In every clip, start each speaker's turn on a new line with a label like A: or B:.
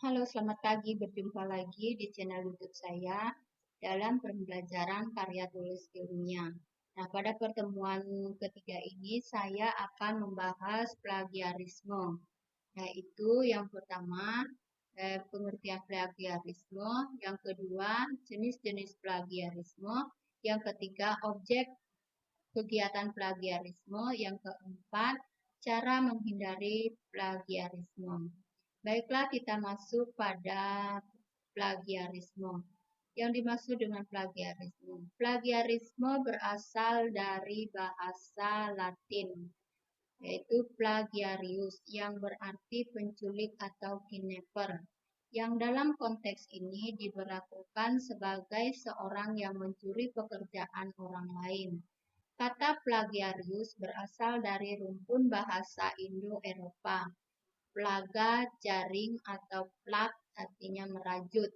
A: Halo, selamat pagi. Berjumpa lagi di channel YouTube saya dalam pembelajaran karya tulis ilmiah. Nah, pada pertemuan ketiga ini saya akan membahas plagiarisme. Yaitu yang pertama, pengertian plagiarisme, yang kedua, jenis-jenis plagiarisme, yang ketiga, objek kegiatan plagiarisme, yang keempat, cara menghindari plagiarisme. Baiklah, kita masuk pada plagiarisme. Yang dimaksud dengan plagiarisme. Plagiarisme berasal dari bahasa Latin, yaitu plagiarius, yang berarti penculik atau kidnapper, yang dalam konteks ini diberlakukan sebagai seorang yang mencuri pekerjaan orang lain. Kata plagiarius berasal dari rumpun bahasa Indo-Eropa, plaga, jaring, atau plag artinya merajut.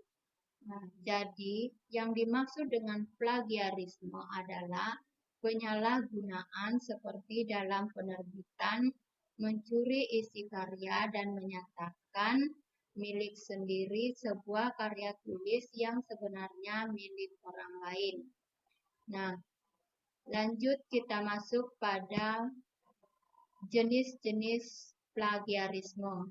A: Nah, jadi yang dimaksud dengan plagiarisme adalah penyalahgunaan seperti dalam penerbitan, mencuri isi karya dan menyatakan milik sendiri sebuah karya tulis yang sebenarnya milik orang lain. Nah, lanjut kita masuk pada jenis-jenis plagiarisme.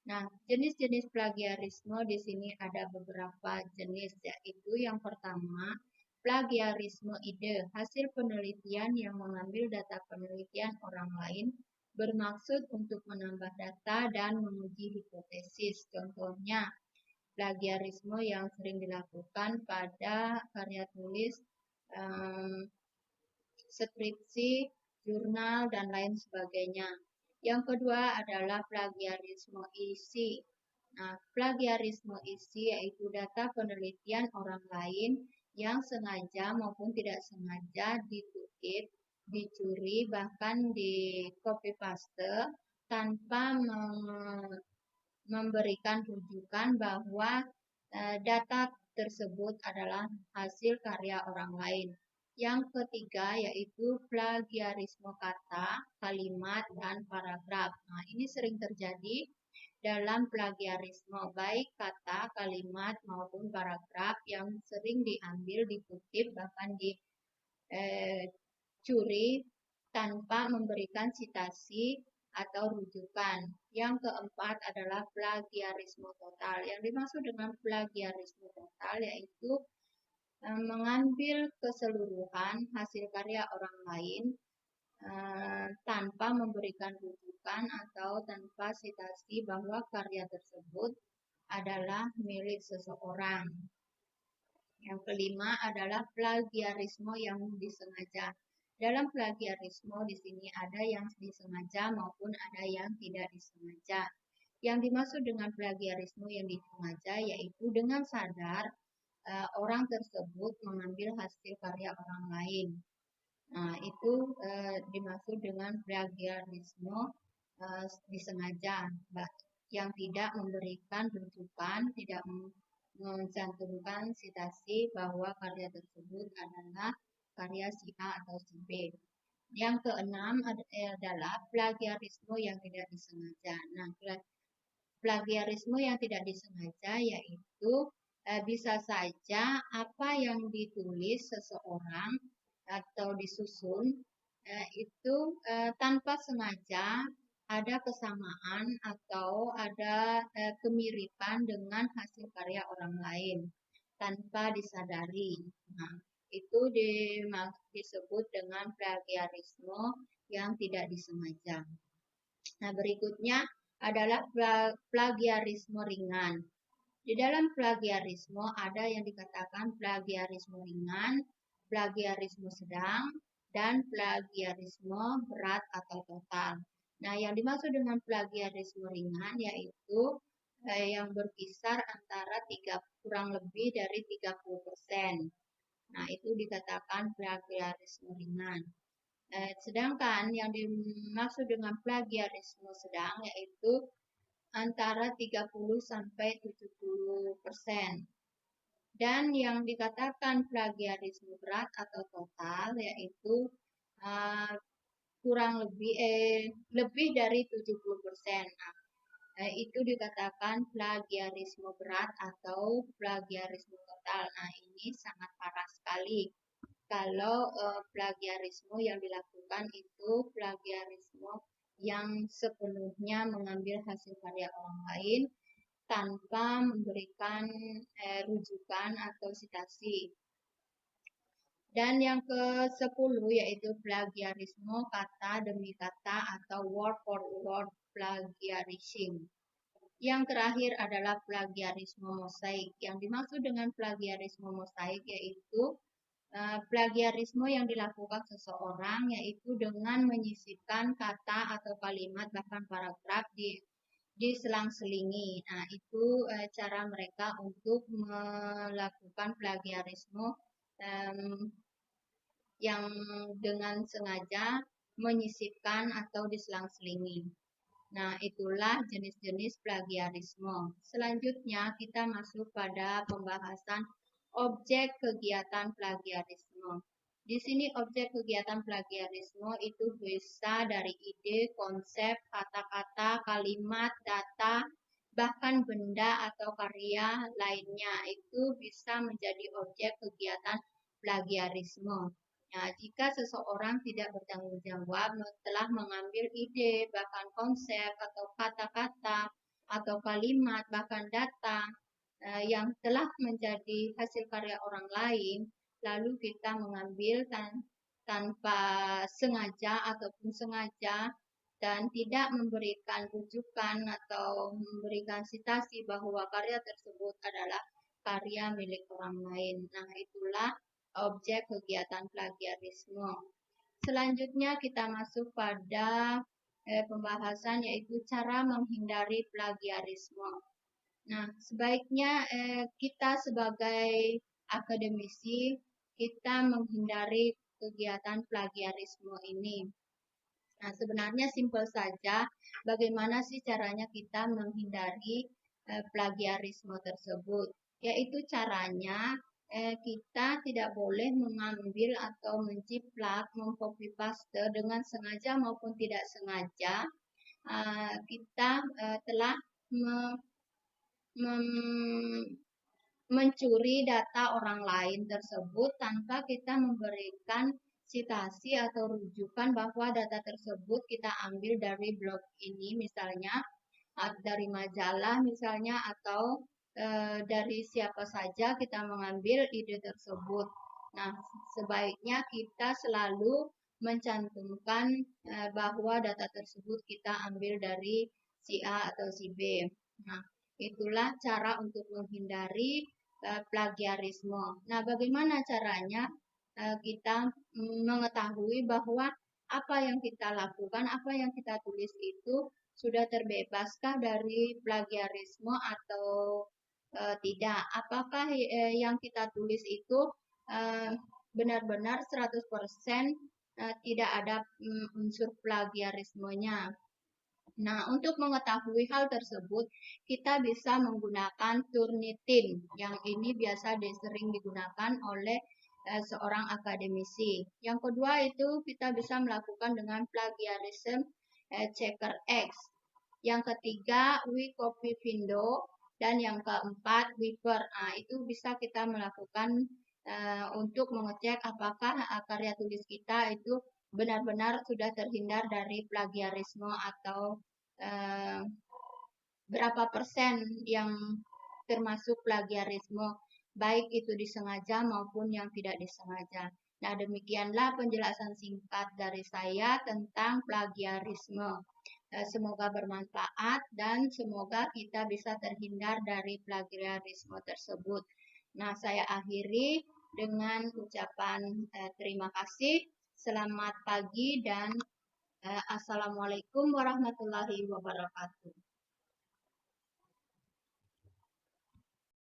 A: Nah, jenis-jenis plagiarisme di sini ada beberapa jenis, yaitu yang pertama, plagiarisme ide, hasil penelitian yang mengambil data penelitian orang lain bermaksud untuk menambah data dan menguji hipotesis. Contohnya, plagiarisme yang sering dilakukan pada karya tulis, skripsi, jurnal, dan lain sebagainya. Yang kedua adalah plagiarisme isi. Nah, plagiarisme isi yaitu data penelitian orang lain yang sengaja maupun tidak sengaja dikutip, dicuri, bahkan di copy paste tanpa memberikan rujukan bahwa data tersebut adalah hasil karya orang lain. Yang ketiga yaitu plagiarisme kata, kalimat, dan paragraf. Nah, ini sering terjadi dalam plagiarisme, baik kata, kalimat, maupun paragraf yang sering diambil, dikutip, bahkan dicuri tanpa memberikan citasi atau rujukan. Yang keempat adalah plagiarisme total. Yang dimaksud dengan plagiarisme total yaitu mengambil keseluruhan hasil karya orang lain tanpa memberikan rujukan atau tanpa citasi bahwa karya tersebut adalah milik seseorang. Yang kelima adalah plagiarisme yang disengaja. Dalam plagiarisme di sini ada yang disengaja maupun ada yang tidak disengaja. Yang dimaksud dengan plagiarisme yang disengaja yaitu dengan sadar orang tersebut mengambil hasil karya orang lain. Nah, itu dimaksud dengan plagiarisme disengaja, yang tidak memberikan rujukan, tidak mencantumkan citasi bahwa karya tersebut adalah karya si A atau si B. Yang keenam adalah plagiarisme yang tidak disengaja. Nah, plagiarisme yang tidak disengaja yaitu bisa saja apa yang ditulis seseorang atau disusun itu tanpa sengaja ada kesamaan atau ada kemiripan dengan hasil karya orang lain tanpa disadari. Nah, itu disebut dengan plagiarisme yang tidak disengaja. Nah, berikutnya adalah plagiarisme ringan. Di dalam plagiarisme ada yang dikatakan plagiarisme ringan, plagiarisme sedang, dan plagiarisme berat atau total. Nah, yang dimaksud dengan plagiarisme ringan yaitu yang berkisar antara kurang lebih dari 30%. Nah, itu dikatakan plagiarisme ringan. Sedangkan yang dimaksud dengan plagiarisme sedang yaitu antara 30 sampai 70%. Dan yang dikatakan plagiarisme berat atau total yaitu kurang lebih dari 70%. Nah, itu dikatakan plagiarisme berat atau plagiarisme total. Nah, ini sangat parah sekali. Kalau plagiarisme yang dilakukan itu plagiarisme yang sepenuhnya mengambil hasil karya orang lain tanpa memberikan rujukan atau sitasi. Dan yang ke-10 yaitu plagiarisme kata demi kata atau word for word plagiarism. Yang terakhir adalah plagiarisme mosaik. Yang dimaksud dengan plagiarisme mosaik yaitu plagiarisme yang dilakukan seseorang yaitu dengan menyisipkan kata atau kalimat bahkan paragraf di selang-selingi. Nah, itu cara mereka untuk melakukan plagiarisme yang dengan sengaja menyisipkan atau diselang-selingi. Nah, itulah jenis-jenis plagiarisme. Selanjutnya, kita masuk pada pembahasan objek kegiatan plagiarisme. Di sini objek kegiatan plagiarisme itu bisa dari ide, konsep, kata-kata, kalimat, data, bahkan benda atau karya lainnya itu bisa menjadi objek kegiatan plagiarisme. Nah, jika seseorang tidak bertanggung jawab telah mengambil ide, bahkan konsep atau kata-kata atau kalimat, bahkan data yang telah menjadi hasil karya orang lain, lalu kita mengambil tanpa sengaja ataupun sengaja dan tidak memberikan rujukan atau memberikan sitasi bahwa karya tersebut adalah karya milik orang lain. Nah, itulah objek kegiatan plagiarisme. Selanjutnya kita masuk pada pembahasan yaitu cara menghindari plagiarisme. Nah, sebaiknya kita sebagai akademisi kita menghindari kegiatan plagiarisme ini. Nah, sebenarnya simpel saja bagaimana sih caranya kita menghindari plagiarisme tersebut. Yaitu caranya kita tidak boleh mengambil atau menciplak, mengcopy paste dengan sengaja maupun tidak sengaja. Kita telah mencuri data orang lain tersebut tanpa kita memberikan sitasi atau rujukan bahwa data tersebut kita ambil dari blog ini misalnya, dari majalah misalnya, atau dari siapa saja kita mengambil ide tersebut. Nah, sebaiknya kita selalu mencantumkan bahwa data tersebut kita ambil dari si A atau si B. Nah, itulah cara untuk menghindari plagiarisme. Nah, bagaimana caranya kita mengetahui bahwa apa yang kita lakukan, apa yang kita tulis itu sudah terbebaskah dari plagiarisme atau tidak? Apakah yang kita tulis itu benar-benar 100% tidak ada unsur plagiarismenya? Nah, untuk mengetahui hal tersebut, kita bisa menggunakan Turnitin, yang ini biasa sering digunakan oleh seorang akademisi. Yang kedua itu kita bisa melakukan dengan plagiarism checker X. Yang ketiga, Wikipedia, dan yang keempat, Weaver. Nah, itu bisa kita melakukan untuk mengecek apakah karya tulis kita itu benar-benar sudah terhindar dari plagiarisme atau berapa persen yang termasuk plagiarisme, baik itu disengaja maupun yang tidak disengaja. Nah, demikianlah penjelasan singkat dari saya tentang plagiarisme. Semoga bermanfaat dan semoga kita bisa terhindar dari plagiarisme tersebut. Nah, saya akhiri dengan ucapan terima kasih. Selamat pagi dan Assalamualaikum warahmatullahi wabarakatuh.